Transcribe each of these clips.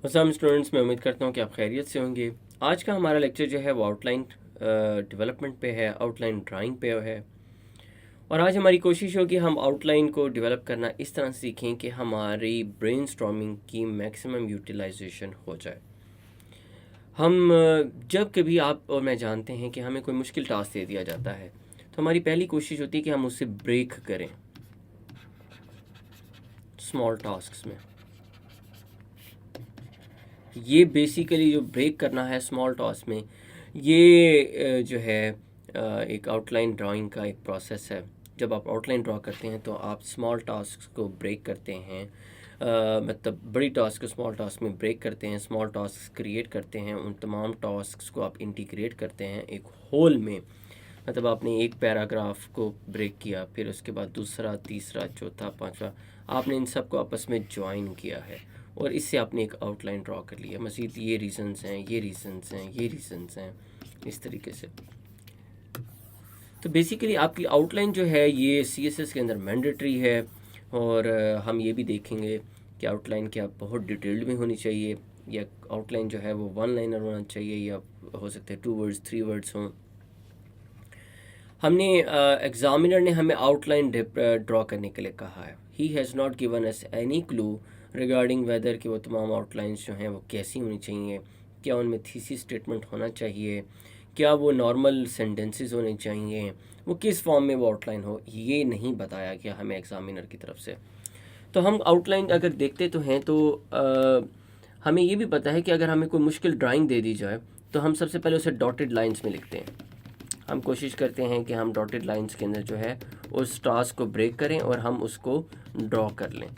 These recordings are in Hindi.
अस्सलाम स्टूडेंट्स, मैं उम्मीद करता हूँ कि आप खैरियत से होंगे। आज का हमारा लेक्चर जो है वो आउटलाइन डेवलपमेंट पे है, आउटलाइन ड्राइंग पे है। और आज हमारी कोशिश होगी हम आउटलाइन को डेवलप करना इस तरह से सीखें कि हमारी ब्रेनस्टॉर्मिंग की मैक्सिमम यूटिलाइजेशन हो जाए। हम जब कभी आप और मैं जानते हैं कि हमें कोई मुश्किल टास्क दे दिया जाता है तो हमारी पहली कोशिश होती है कि हम उससे ब्रेक करें स्मॉल टास्क्स में। ये बेसिकली जो ब्रेक करना है स्मॉल टास्क में, ये जो है एक आउटलाइन ड्राइंग का एक प्रोसेस है। जब आप आउटलाइन ड्रॉ करते हैं तो आप स्मॉल टास्क को ब्रेक करते हैं, मतलब बड़ी टास्क को स्मॉल टास्क में ब्रेक करते हैं, स्मॉल टास्क क्रिएट करते हैं, उन तमाम टास्क को आप इंटीग्रेट करते हैं एक होल में। मतलब आपने एक पैराग्राफ को ब्रेक किया, फिर उसके बाद दूसरा, तीसरा, चौथा, पांचवा, आपने इन सब को आपस में ज्वाइन किया है और इससे आपने एक आउटलाइन ड्रॉ कर लिया। मज़ीद ये रीजंस हैं, ये रीजंस हैं, ये रीजंस हैं, इस तरीके से। तो बेसिकली आपकी आउटलाइन जो है ये CSS के अंदर मैंडेटरी है। और हम ये भी देखेंगे कि आउटलाइन क्या बहुत डिटेल्ड में होनी चाहिए, या आउटलाइन जो है वो वन लाइनर होना चाहिए, या हो सकते हैं 2 वर्ड्स 3 वर्ड्स हों। हमने एग्ज़ामिनर ने हमें आउटलाइन ड्रॉ करने के लिए कहा है। He has not given us any clue regarding whether कि वो तमाम आउटलाइंस जो हैं वो कैसी होनी चाहिए, क्या उनमें थीसिस स्टेटमेंट होना चाहिए, क्या वो नॉर्मल सेंटेंसेस होने चाहिए, वो किस फॉर्म में वो आउटलाइन हो, ये नहीं बताया गया हमें एग्ज़ामिनर की तरफ से। तो हम आउटलाइन अगर देखते तो हैं तो हमें ये भी पता है कि अगर हमें कोई मुश्किल ड्राइंग दे दी जाए तो हम सबसे पहले उसे डॉटेड लाइंस में लिखते हैं। हम कोशिश करते हैं कि हम डॉटेड लाइंस के अंदर जो है उस टास्क को ब्रेक करें और हम उसको ड्रॉ कर लें।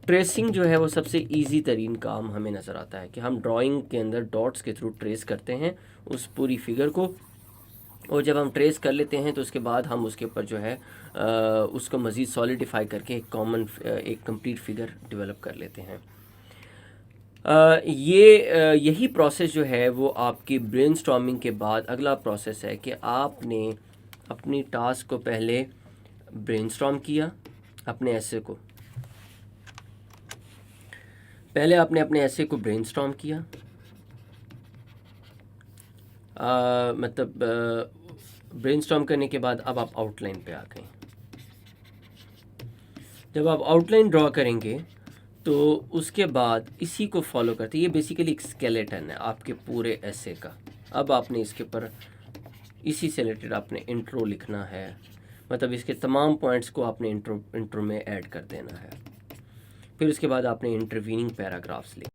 ट्रेसिंग जो है वो सबसे इजी तरीन काम हमें नज़र आता है कि हम ड्राइंग के अंदर डॉट्स के थ्रू ट्रेस करते हैं उस पूरी फिगर को, और जब हम ट्रेस कर लेते हैं तो उसके बाद हम उसके ऊपर जो है उसको मज़ीद सॉलिडिफाई करके एक कंप्लीट फिगर डेवलप कर लेते हैं। यही प्रोसेस जो है वो आपकी ब्रेनस्टॉर्मिंग के बाद अगला प्रोसेस है कि आपने अपनी टास्क को पहले ब्रेनस्टॉर्म किया। अपने ऐसे को पहले आपने अपने ऐसे को ब्रेनस्टॉर्म किया, मतलब ब्रेनस्टॉर्म करने के बाद अब आप आउटलाइन पे आ गए। जब आप आउटलाइन ड्रॉ करेंगे तो उसके बाद इसी को फॉलो करते, ये बेसिकली एक स्केलेटन है आपके पूरे ऐसे का। अब आपने इसके ऊपर इसी से रिलेटेड आपने इंट्रो लिखना है, मतलब इसके तमाम पॉइंट्स को आपने इंट्रो में ऐड कर देना है। फिर उसके बाद आपने इंटरवीनिंग पैराग्राफ्स लिख